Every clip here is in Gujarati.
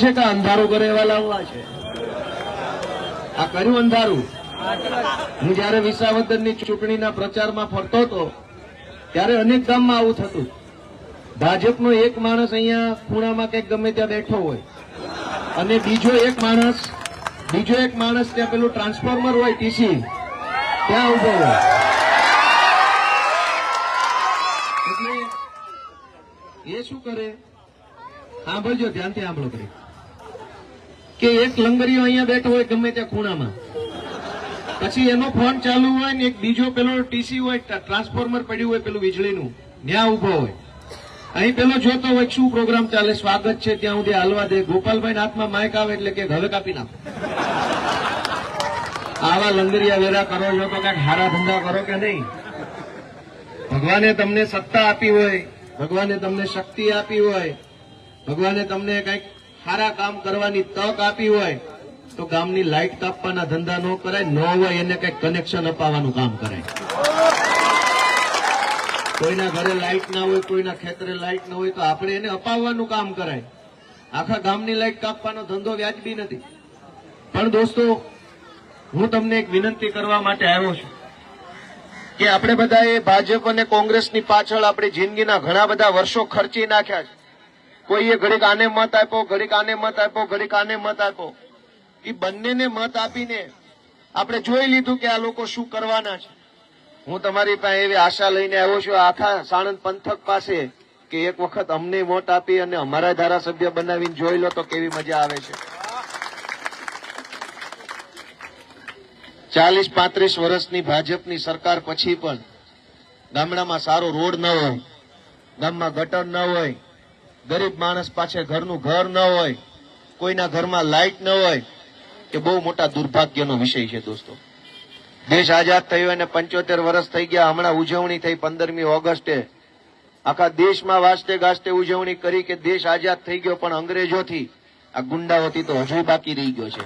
છે કે અંધારું કરે એવા લાવવા છે? આ કર્યું અંધારું. હું જયારે વિસાવદરની ચૂંટણીના પ્રચારમાં ફરતો હતો ત્યારે અનેક ગામમાં આવું થતું. ભાજપનો એક માણસ અહીંયા ખૂણામાં કંઈક ગમે ત્યાં બેઠો હોય અને બીજો એક માણસ ત્યાં પેલું ટ્રાન્સફોર્મર હોય ટીસી ત્યાં ઉભો હોય. એટલે એ શું કરે? સાંભળજો, ધ્યાનથી સાંભળો કરી કે એક લંગરીઓ અહીંયા બેઠો હોય ગમે ત્યાં ખૂણામાં, પછી એનો ફોન ચાલુ હોય ને એક બીજો પેલો ટીસી હોય ટ્રાન્સફોર્મર પડ્યું હોય પેલું વીજળીનું ત્યાં ઉભો હોય. અહીં પેલો જોતો હોય શું પ્રોગ્રામ ચાલે, સ્વાગત છે ત્યાં સુધી હાલવા દે. ગોપાલભાઈ હાથમાં માઇક આવે એટલે કે હવે કાપી નાખો. આવા લંગરિયા વેરા કરો છો તો કઈક હારા ધંધા કરો કે નહીં? ભગવાને તમને સત્તા આપી હોય, ભગવાને તમને શક્તિ આપી હોય, ભગવાને તમને કઈક સારા કામ કરવાની તક આપી હોય તો ગામની લાઇટ કાપવાના ધંધા ન કરાય, ન હોય એને કઈક કનેક્શન અપાવવાનું કામ કરાય. કોઈના ઘરે લાઇટ ના હોય, કોઈના ખેતરે લાઇટ ના હોય તો આપણે એને અપાવવાનું કામ કરાય. આખા ગામની લાઇટ કાપવાનો ધંધો વ્યાજબી નથી. પણ દોસ્તો, હું તમને એક વિનંતી કરવા માટે આવ્યો છું કે આપણે બધાએ ભાજપ અને કોંગ્રેસની પાછળ આપણી જિંદગીના ઘણા બધા વર્ષો ખર્ચી નાખ્યા છે. કોઈએ ઘડીક આને મત આપ્યો, ઘડીક આને મત આપ્યો, ઘડીક આને મત આપ્યો. એ બંનેને મત આપીને આપણે જોઈ લીધું કે આ લોકો શું કરવાના છે. હું તમારી પાસે એવી આશા લઈને આવ્યો છું આખા સાણંદ પંથક પાસે કે એક વખત અમને વોટ આપી અને અમારા ધારાસભ્ય બનાવીને જોઈ લો તો કેવી મજા આવે છે. 40-35 વર્ષની ભાજપની સરકાર પછી પણ ગામડામાં સારો રોડ ન હોય, ગામમાં ગટર ન હોય, ગરીબ માણસ પાસે ઘરનું ઘર ન હોય, કોઈના ઘરમાં લાઇટ ન હોય, કે બહુ મોટા દુર્ભાગ્યનો વિષય છે દોસ્તો. દેશ આઝાદ થયો અને 75 વર્ષ થઈ ગયા. હમણાં ઉજવણી થઈ 15મી ઓગસ્ટે. આખા દેશમાં વાસ્તે ગાસ્તે ઉજવણી કરી કે દેશ આઝાદ થઈ ગયો, પણ અંગ્રેજોથી, આ ગુંડાઓથી તો હજુ બાકી રહી ગયો છે.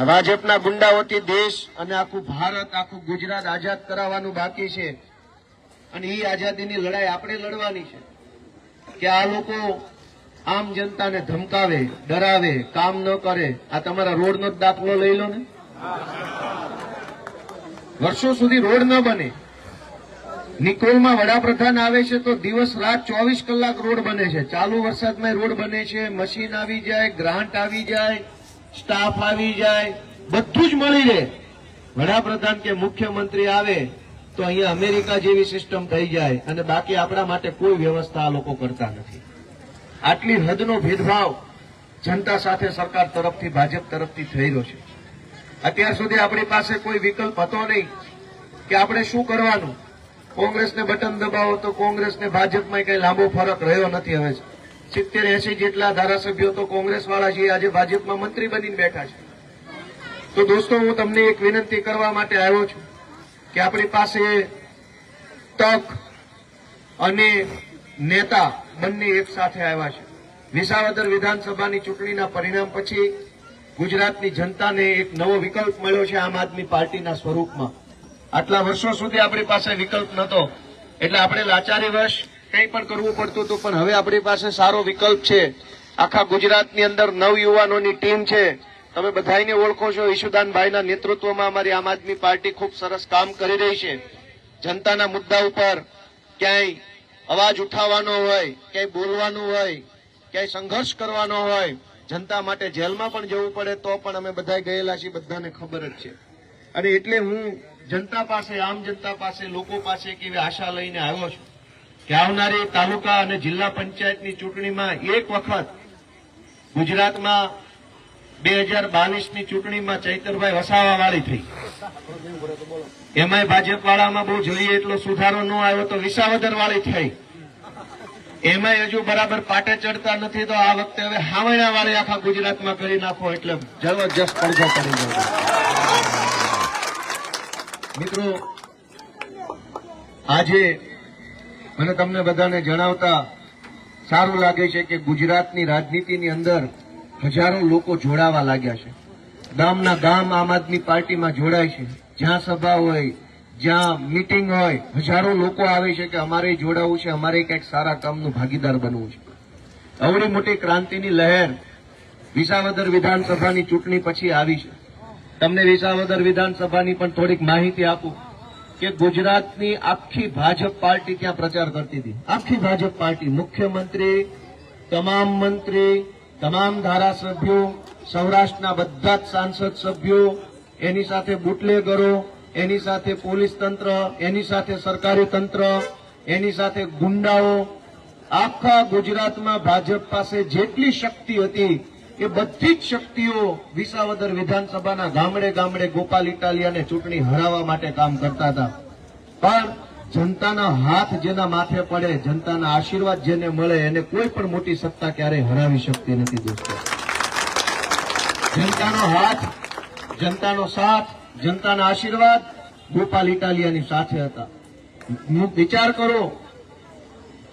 ભાજપના ગુંડાઓથી દેશ અને આખું ભારત, આખું ગુજરાત આઝાદ કરાવવાનું બાકી છે. અને એ આઝાદીની લડાઈ આપણે લડવાની છે કે આ લોકો આમ જનતાને ધમકાવે, ડરાવે, કામ ન કરે. આ તમારા રોડનો જ દાખલો લઈ લો ને. વર્ષો સુધી રોડ ન બને. નિકોલમાં વડાપ્રધાન આવે છે તો દિવસ રાત 24 કલાક રોડ બને છે. ચાલુ વરસાદમાં રોડ બને છે. મશીન આવી જાય, ગ્રાન્ટ આવી જાય, સ્ટાફ આવી જાય, બધું જ મળી રહે. વડાપ્રધાન કે મુખ્યમંત્રી આવે તો અહીંયા અમેરિકા જેવી સિસ્ટમ થઈ જાય અને બાકી આપણા માટે કોઈ વ્યવસ્થા આ લોકો કરતા નથી. આટલી હદનો ભેદભાવ જનતા સાથે સરકાર તરફથી, ભાજપ તરફથી થઈ રહ્યો છે. અત્યાર સુધી આપણી પાસે કોઈ વિકલ્પ હતો નહીં કે આપણે શું કરવાનું. કોંગ્રેસને બટન દબાવો તો કોંગ્રેસને ભાજપમાં કઈ લાંબો ફરક રહ્યો નથી. હવે 70-80 જેટલા ધારાસભ્યો તો કોંગ્રેસ વાળા છે, આજે ભાજપમાં મંત્રી બનીને બેઠા છે. તો દોસ્તો, હું તમને એક વિનંતી કરવા માટે આવ્યો છું કે આપણી પાસે તક અને નેતા બંને એક સાથે આવ્યા છે. વિસાવદર વિધાનસભાની ચૂંટણીના પરિણામ પછી ગુજરાતની જનતાને એક નવો વિકલ્પ મળ્યો છે આમ આદમી પાર્ટીના સ્વરૂપમાં. આટલા વર્ષો સુધી આપણી પાસે વિકલ્પ નહોતો એટલે આપણે લાચારીવશ કંઈ પણ કરવું પડતું હતું, પણ હવે આપણી પાસે સારો વિકલ્પ છે. આખા ગુજરાતની અંદર નવયુવાનોની ટીમ છે. તમે બધાને ઓળખો છો. ઈશુદાનભાઈના નેતૃત્વમાં અમારી આમ આદમી પાર્ટી ખૂબ સરસ કામ કરી રહી છે. જનતાના મુદ્દા ઉપર ક્યાંય અવાજ ઉઠાવવાનો હોય, ક્યાંય બોલવાનું હોય, ક્યાંય સંઘર્ષ કરવાનો હોય, જનતા માટે જેલમાં પણ જવું પડે તો પણ અમે બધા ગયેલા છીએ, બધાને ખબર જ છે. અને એટલે હું જનતા પાસે, આમ જનતા પાસે, લોકો પાસે એક એવી આશા લઈને આવ્યો છું કે આવનારી તાલુકા અને જિલ્લા પંચાયતની ચૂંટણીમાં એક વખત ગુજરાતમાં 2022ની ચૂંટણીમાં ચૈતરભાઈ વસાવા વાળી થઈ. એમાંય ભાજપ વાળામાં બહુ જોઈએ એટલો સુધારો ન આવ્યો તો વિસાવદર વાળી થઈ. એમાંય હજુ બરાબર પાટે ચડતા નથી તો આ વખતે હવે હાવણા વાળી આખા ગુજરાતમાં કરી નાખો એટલે જબરજસ્ત પડઘો કરી જાય. મિત્રો, આજે મને તમને બધાને જણાવતા સારું લાગે છે કે ગુજરાતની રાજનીતિની અંદર હજારો લોકો જોડાવા લાગ્યા છે. ગામના ગામ આમ આદમી પાર્ટીમાં જોડાય છે. જ્યાં સભા હોય, જ્યાં મીટિંગ હોય, હજારો લોકો આવે છે કે અમારે જોડાવું છે, અમારે કંઈક સારા કામનું ભાગીદાર બનવું છે. અવળી મોટી ક્રાંતિની લહેર વિસાવદર વિધાનસભાની ચૂંટણી પછી આવી છે. તમને વિસાવદર વિધાનસભાની પણ થોડીક માહિતી આપું કે ગુજરાતની આખી ભાજપ પાર્ટી ત્યાં પ્રચાર કરતી હતી. આખી ભાજપ પાર્ટી, મુખ્યમંત્રી, તમામ મંત્રી, તમામ ધારાસભ્યો, સૌરાષ્ટ્રના બધા જ સાંસદ સભ્યો, એની સાથે બુટલેગરો, એની સાથે પોલીસ તંત્ર, એની સાથે સરકારી તંત્ર, એની સાથે ગુંડાઓ, આખા ગુજરાતમાં ભાજપ પાસે જેટલી શક્તિ હતી એ બધી જ શક્તિઓ વિસાવદર વિધાનસભાના ગામડે ગામડે ગોપાલ ઇટાલિયાને ચૂંટણી હરાવવા માટે કામ કરતા હતા. પણ જનતાના હાથ જેના માથે પડે, જનતાના આશીર્વાદ જેને મળે, એને કોઈ પણ મોટી સત્તા ક્યારેય હરાવી શકતી નથી દોસ્તો. જનતાનો હાથ, જનતાનો સાથ, જનતાના આશીર્વાદ ગોપાલ ઇટાલિયાની સાથે હતા. વિચાર કરો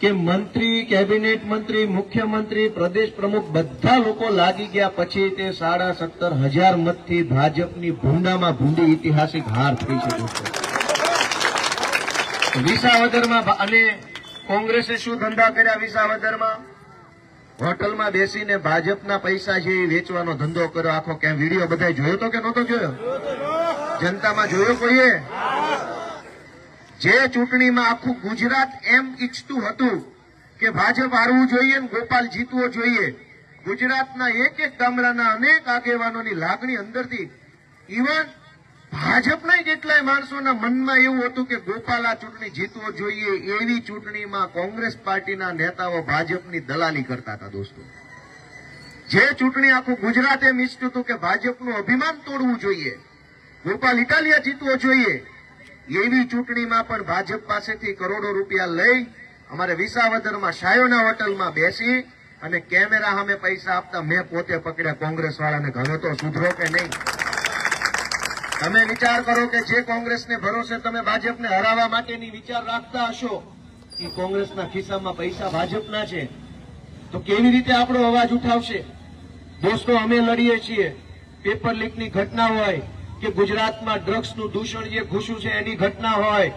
કે મંત્રી, કેબિનેટ મંત્રી, મુખ્યમંત્રી, પ્રદેશ પ્રમુખ બધા લોકો લાગી ગયા પછી તે 17,500 મતથી ભાજપની ભૂંડામાં ભૂંડી ઐતિહાસિક હાર થઈ છે દોસ્તો. વિસાવદરમાં અને કોંગ્રેસે શું ધંધા કર્યા વિસાવદરમાં? હોટલમાં બેસીને ભાજપના પૈસા છે એ વેચવાનો ધંધો કર્યો આખો. ક્યાં વિડીયો બધા જોયો તો કે નહોતો જોયો? જનતામાં જોયો કોઈએ? જે ચૂંટણીમાં આખું ગુજરાત એમ ઈચ્છતું હતું કે ભાજપ હારવું જોઈએ ને ગોપાલ જીતવો જોઈએ, ગુજરાતના એક એક ગામડાના અનેક આગેવાનોની લાગણી અંદરથી, ઇવન ભાજપના કેટલાય માણસોના મનમાં એવું હતું કે ગોપાલ આ ચૂંટણી જીતવો જોઈએ, એવી ચૂંટણીમાં કોંગ્રેસ પાર્ટીના નેતાઓ ભાજપની દલાલી કરતા હતા દોસ્તો. જે ચૂંટણી આખું ગુજરાત એમ ઈચ્છતું હતું કે ભાજપનું અભિમાન તોડવું જોઈએ, ગોપાલ ઇટાલિયા જીતવો જોઈએ, એવી ચૂંટણીમાં પણ ભાજપ પાસેથી કરોડો રૂપિયા લઈ અમારે વિસાવદરમાં શાયોના હોટલમાં બેસી અને કેમેરા સામે પૈસા આપતા મેં પોતે પકડ્યા કોંગ્રેસ વાળાને. હવે તો સુધરો કે નહીં? તમે વિચાર કરો કે જે કોંગ્રેસને ભરોસે તમે ભાજપને હરાવવા માટેની વિચાર રાખતા હશો, એ કોંગ્રેસના ખિસ્સામાં પૈસા ભાજપના છે, તો કેવી રીતે આપણો અવાજ ઉઠાવશે દોસ્તો? અમે લડીએ છીએ. પેપર લીકની ઘટના હોય કે ગુજરાતમાં ડ્રગ્સનું દૂષણ જે ઘૂસ્યું છે એની ઘટના હોય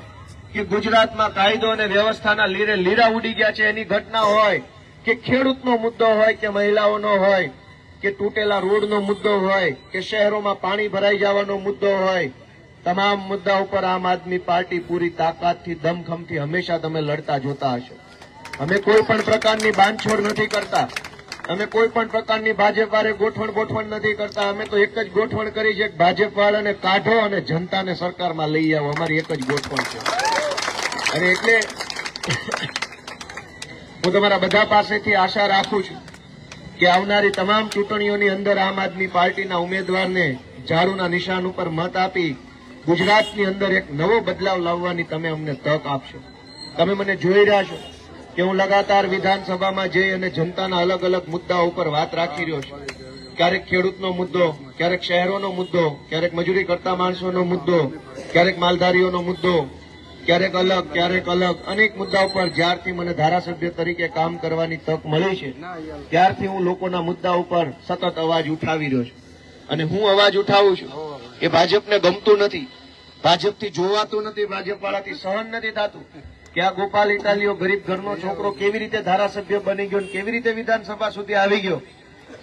કે ગુજરાતમાં કાયદો અને વ્યવસ્થાના લીરે લીરા ઉડી ગયા છે એની ઘટના હોય કે ખેડૂતનો મુદ્દો હોય કે મહિલાઓનો હોય કે તૂટેલા રોડનો મુદ્દો હોય કે શહેરોમાં પાણી ભરાઈ જવાનો મુદ્દો હોય, તમામ મુદ્દા ઉપર આમ આદમી પાર્ટી પૂરી તાકાતથી, દમખમથી હંમેશા તમે લડતા જોતા હશો. અમે કોઈ પણ પ્રકારની બાંધછોડ નથી કરતા, અમે કોઈ પણ પ્રકારની ભાજપ વાળે ગોઠવણ નથી કરતા. અમે તો એક જ ગોઠવણ કરી છે કે ભાજપ વાળાને કાઢો અને જનતાને સરકારમાં લઈ આવો. અમારી એક જ ગોઠવણ છે. અને એટલે હું તમારા બધા પાસેથી આશા રાખું છું કે આવનારી તમામ ચૂંટણીઓની અંદર આમ આદમી પાર્ટીના ઉમેદવારને ઝાડુના નિશાન ઉપર મત આપી ગુજરાતની અંદર એક નવો બદલાવ લાવવાની તમે અમને તક આપશો. તમે મને જોઈ રહ્યા છો કે હું લગાતાર વિધાનસભામાં જઈ અને જનતાના અલગ અલગ મુદ્દાઓ ઉપર વાત રાખી રહ્યો છું. ક્યારેક ખેડૂતનો મુદ્દો, ક્યારેક શહેરોનો મુદ્દો, ક્યારેક મજૂરી કરતા માણસોનો મુદ્દો, ક્યારેક માલધારીઓનો મુદ્દો, ક્યારેક અલગ અનેક મુદ્દાઓ પર જ્યારથી મને ધારાસભ્ય તરીકે કામ કરવાની તક મળી છે ત્યારથી હું લોકોના મુદ્દા ઉપર સતત અવાજ ઉઠાવી રહ્યો છું. અને હું અવાજ ઉઠાવું છું એ ભાજપને ગમતું નથી, ભાજપથી જોવાતું નથી, ભાજપ વાળાથી સહન નથી થતું કે આ ગોપાલ ઇટાલિયો ગરીબ ઘરનો છોકરો કેવી રીતે ધારાસભ્ય બની ગયો, કેવી રીતે વિધાનસભા સુધી આવી ગયો.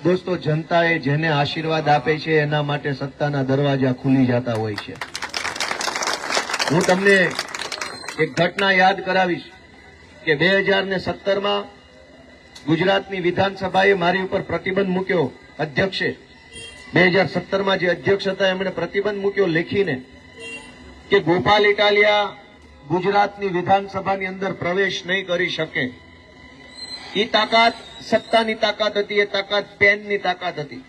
દોસ્તો, જનતાએ જેને આશીર્વાદ આપે છે એના માટે સત્તાના દરવાજા ખુલી જતા હોય છે. હું તમને એક ઘટના યાદ કરાવીશ કે 2017માં ગુજરાતની વિધાનસભાએ મારી ઉપર પ્રતિબંધ મૂક્યો. અધ્યક્ષે 2017માં જે અધ્યક્ષ હતા એમણે પ્રતિબંધ મૂક્યો લેખીને કે ગોપાલ ઇટાલિયા ગુજરાતની વિધાનસભાની અંદર પ્રવેશ નહીં કરી શકે. એ તાકાત સત્તાની તાકાત હતી, એ તાકાત પેનની તાકાત હતી.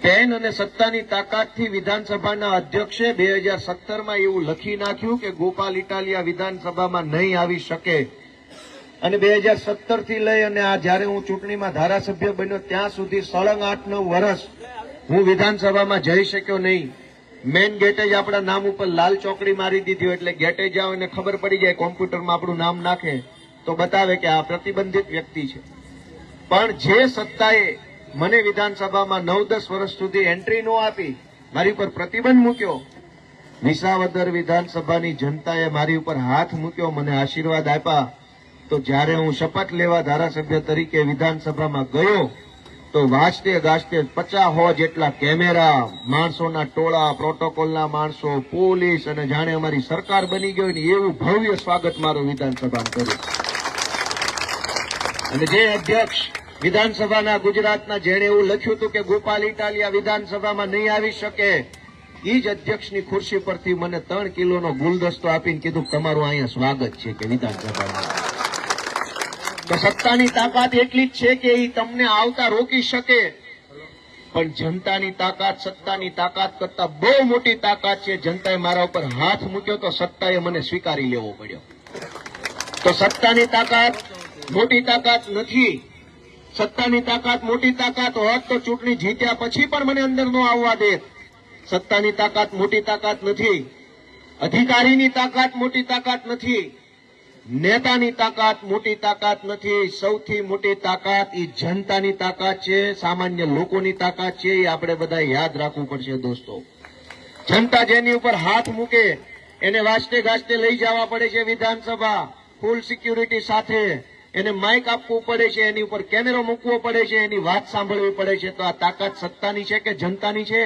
પેન અને સત્તાની તાકાતથી વિધાનસભાના અધ્યક્ષે 2017માં એવું લખી નાખ્યું કે ગોપાલ ઇટાલિયા વિધાનસભામાં નહીં આવી શકે. અને 2017 થી લઈ અને આ જયારે હું ચૂંટણીમાં ધારાસભ્ય બન્યો ત્યાં સુધી સળંગ 8-9 વર્ષ હું વિધાનસભામાં જઈ શક્યો નહીં. મેન ગેટે જ આપણા નામ ઉપર લાલ ચોકડી મારી દીધી હોય એટલે ગેટે જાઓ અને ખબર પડી જાય, કોમ્પ્યુટરમાં આપણું નામ નાખે તો બતાવે કે આ પ્રતિબંધિત વ્યક્તિ છે. પણ જે સત્તાએ મને વિધાનસભામાં 9-10 વર્ષ સુધી એન્ટ્રી ન આપી, મારી ઉપર પ્રતિબંધ મૂક્યો, વિસાવદર વિધાનસભાની જનતાએ મારી ઉપર હાથ મૂક્યો, મને આશીર્વાદ આપ્યા, તો જ્યારે હું શપથ લેવા ધારાસભ્ય તરીકે વિધાનસભામાં ગયો તો વાજતે ગાજતે 50 જેટલા કેમેરા, માણસોના ટોળા, પ્રોટોકોલના માણસો, પોલીસ અને જાણે અમારી સરકાર બની ગઈ ને એવું ભવ્ય સ્વાગત મારું વિધાનસભામાં કર્યું. અને જે અધ્યક્ષ વિધાનસભાના ગુજરાતના જેણે એવું લખ્યું હતું કે ગોપાલ ઇટાલિયા વિધાનસભામાં નહીં આવી શકે, એ જ અધ્યક્ષની ખુરશી પરથી મને 3 કિલોનો ગુલદસ્તો આપીને કીધું તમારું અહીંયા સ્વાગત છે કે વિધાનસભામાં. તો સત્તાની તાકાત એટલી જ છે કે એ તમને આવતા રોકી શકે, પણ જનતાની તાકાત સત્તાની તાકાત કરતા બહુ મોટી તાકાત છે. જનતાએ મારા ઉપર હાથ મૂક્યો તો સત્તાએ મને સ્વીકારી લેવો પડ્યો. તો સત્તાની તાકાત મોટી તાકાત નથી. સત્તાની તાકાત મોટી તાકાત હોત તો ચૂંટણી જીત્યા પછી પણ મને અંદર ન આવવા દે. સત્તાની તાકાત મોટી તાકાત નથી. અધિકારીની તાકાત મોટી તાકાત નથી. નેતાની તાકાત મોટી તાકાત નથી. સૌથી મોટી તાકાત એ જનતાની તાકાત છે, સામાન્ય લોકોની તાકાત છે. એ આપણે બધા યાદ રાખવું પડશે દોસ્તો. જનતા જેની ઉપર હાથ મૂકે એને વાજતે ગાજતે લઈ જવા પડે છે વિધાનસભા, ફૂલ સિક્યુરિટી સાથે. એને માઇક આપવું પડે છે, એની ઉપર કેમેરો મૂકવો પડે છે, એની વાત સાંભળવી પડે છે. તો આ તાકાત સત્તાની છે કે જનતાની છે?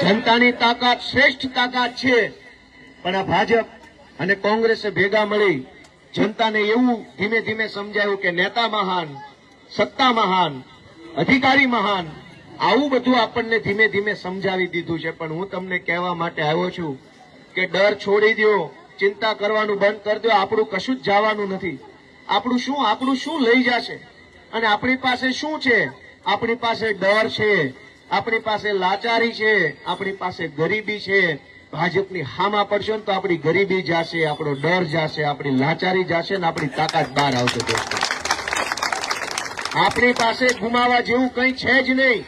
જનતાની તાકાત શ્રેષ્ઠ તાકાત છે. પણ આ ભાજપ અને કોંગ્રેસે ભેગા મળી જનતાને એવું ધીમે ધીમે સમજાવ્યું કે નેતા મહાન, સત્તા મહાન, અધિકારી મહાન, આવું બધું આપણને ધીમે ધીમે સમજાવી દીધું છે. પણ હું તમને કહેવા માટે આવ્યો છું કે ડર છોડી દો, ચિંતા કરવાનું બંધ કરી દો. આપણું કશું જ જવાનું નથી. આપણું શું લઈ જશે? અને આપણી પાસે શું છે? આપણી પાસે ડર છે, આપણી પાસે લાચારી છે, આપણી પાસે ગરીબી છે. ભાજપની હામાં પડશે ને તો આપણી ગરીબી જશે, આપણો ડર જશે, આપણી લાચારી જશે ને આપણી તાકાત બહાર આવશે દોસ્તો. આપણી પાસે ગુમાવવા જેવું કંઈ છે જ નહીં.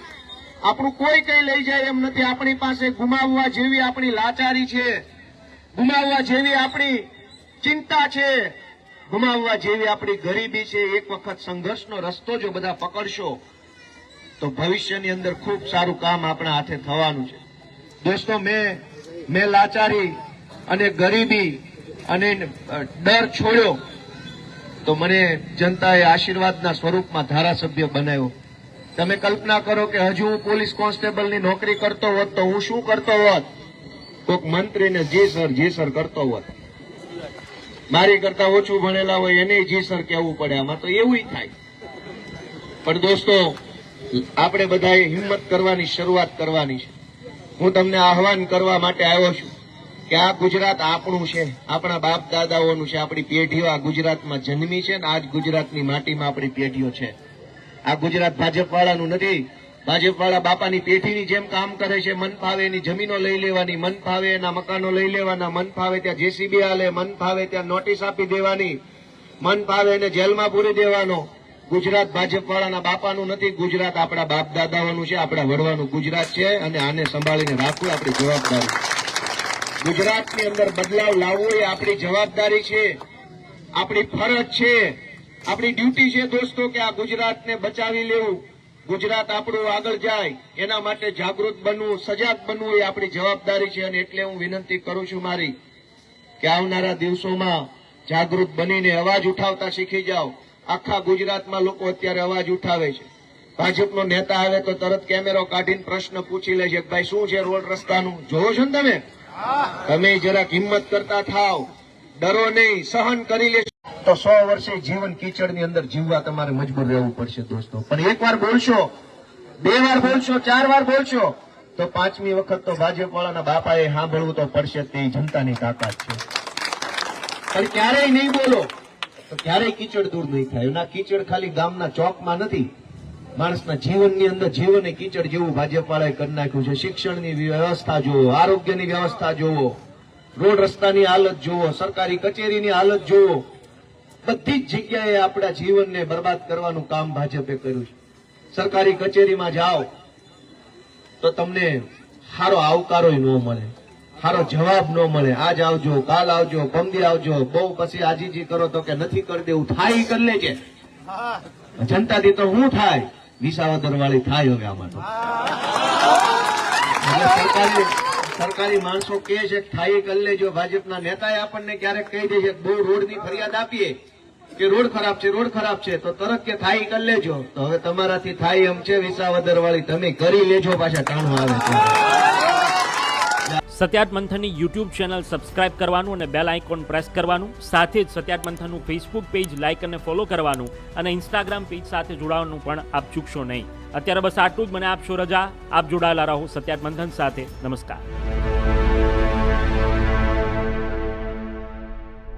આપણું કોઈ કંઈ લઈ જાય એમ નથી. આપણી પાસે ગુમાવવા જેવી આપણી લાચારી છે, ગુમાવવા જેવી આપણી ચિંતા છે, ગુમાવવા જેવી આપણી ગરીબી છે. એક વખત સંઘર્ષનો રસ્તો જો બધા પકડશો તો ભવિષ્યની અંદર ખૂબ સારું કામ આપણા હાથે થવાનું છે દોસ્તો. મેં લાચારી અને ગરીબી અને ડર છોડ્યો તો મને જનતાએ આશીર્વાદના સ્વરૂપમાં ધારાસભ્ય બનાવ્યો. તમે કલ્પના કરો કે હજુ હું પોલીસ કોન્સ્ટેબલની નોકરી કરતો હોત તો હું શું કરતો હોત? કોઈક મંત્રીને જી સર કરતો હોત. મારી કરતા ઓછું ભણેલા હોય એને જી સર કહેવું પડે. આમાં તો એવું થાય. પણ દોસ્તો, આપણે બધાએ હિંમત કરવાની શરૂઆત કરવાની છે. હું તમને આહવાન કરવા માટે આવ્યો છું કે આ ગુજરાત આપણું છે, આપણા બાપ દાદાઓનું છે. આપણી પેઢીઓ આ ગુજરાતમાં જન્મી છે ને આજ ગુજરાતની માટીમાં આપણી પેઢીઓ છે. આ ગુજરાત ભાજપવાળાનું નથી. ભાજપવાળા બાપાની પેઢીની જેમ કામ કરે છે. મન ફાવે એની જમીનો લઈ લેવાની, મન ફાવે એના મકાનો લઈ લેવાના, મન ફાવે ત્યાં જેસીબી હાલે, મન ફાવે ત્યાં નોટિસ આપી દેવાની, મન ફાવે એને જેલમાં પૂરી દેવાનો. ગુજરાત ભાજપવાળાના બાપાનું નથી. ગુજરાત આપણા બાપ દાદાઓનું છે, આપણા વડવાનું ગુજરાત છે. અને આને સંભાળીને રાખવું આપણી જવાબદારી. ગુજરાતની અંદર બદલાવ લાવવો એ આપણી જવાબદારી છે, આપણી ફરજ છે, આપણી ડ્યુટી છે દોસ્તો કે આ ગુજરાતને બચાવી લેવું. ગુજરાત આપણું આગળ જાય એના માટે જાગૃત બનવું, સજાગ બનવું એ આપણી જવાબદારી છે. અને એટલે હું વિનંતી કરું છું મારી કે આવનારા દિવસોમાં જાગૃત બનીને અવાજ ઉઠાવતા શીખી જાઓ. આખા ગુજરાતમાં લોકો અત્યારે અવાજ ઉઠાવે છે. ભાજપનો નેતા આવે તો તરત કેમેરો કાઢીને પ્રશ્ન પૂછી લે છે કે ભાઈ શું છે રોડ રસ્તાનું? જોવો છો ને તમે જરાક હિંમત કરતા થાવ, ડરો નહીં, સહન કરી લેશો તો 100 વર્ષે જીવન કીચડની અંદર જીવવા તમારે મજબૂર રહેવું પડશે દોસ્તો. પણ એક વાર બોલશો, 2 વાર બોલશો, 4 વાર બોલશો તો 5મી વખત તો ભાજપવાળાના બાપાએ સાંભળવું તો પડશે. તે જનતાની તાકાત છે. પણ ક્યારેય નહીં બોલો તો ક્યારેય કીચડ દૂર નહીં થાય. ના, કીચડ ખાલી ગામના ચોકમાં નથી, માણસના જીવનની અંદર જીવન એ કીચડ જેવું ભાજપવાળાએ કરી નાખ્યું છે. શિક્ષણની વ્યવસ્થા જુઓ, આરોગ્યની વ્યવસ્થા જુઓ, રોડ રસ્તાની હાલત જુઓ, સરકારી કચેરીની હાલત જુઓ. બધી જ જગ્યાએ આપણા જીવનને બરબાદ કરવાનું કામ ભાજપે કર્યું છે. સરકારી કચેરીમાં જાઓ તો તમને સારો આવકારો ન મળે, સારો જવાબ ન મળે. આજ આવજો, કાલ આવજો, પમદી આવજો. બહુ પછી આજીજી કરો તો કે નથી કરી દેવું, થાય કરી લેજે. જનતાથી તો શું થાય? વિસાવદર વાળી થાય હવે આમાં તો. સરકારી માણસો કહે છે થાય કરી લેજો. ભાજપના નેતાએ આપણને ક્યારેક કહી દે છે બહુ રોડની ફરિયાદ આપીએ કે રોડ ખરાબ છે તો તરત કે થાઈ કરી લેજો. તો હવે તમારાથી થાઈ એમ છે વિસાવદર વાળી, તમે કરી લેજો પાછા ટાણું આવે છે. સત્યાત મંથનની યુટ્યુબ ચેનલ સબસ્ક્રાઇબ કરવાનું અને બેલ આઇકોન પ્રેસ કરવાનું, સાથે જ સત્યાત મંથનનું ફેસબુક પેજ લાઇક અને ફોલો કરવાનું અને ઇન્સ્ટાગ્રામ પેજ સાથે જોડાવાનું પણ આપ ચૂકશો નહીં. અત્યારે બસ આટલું જ. મને આપશો રજા. આપ જોડાયેલા રહો સત્યાત મંથન સાથે. નમસ્કાર.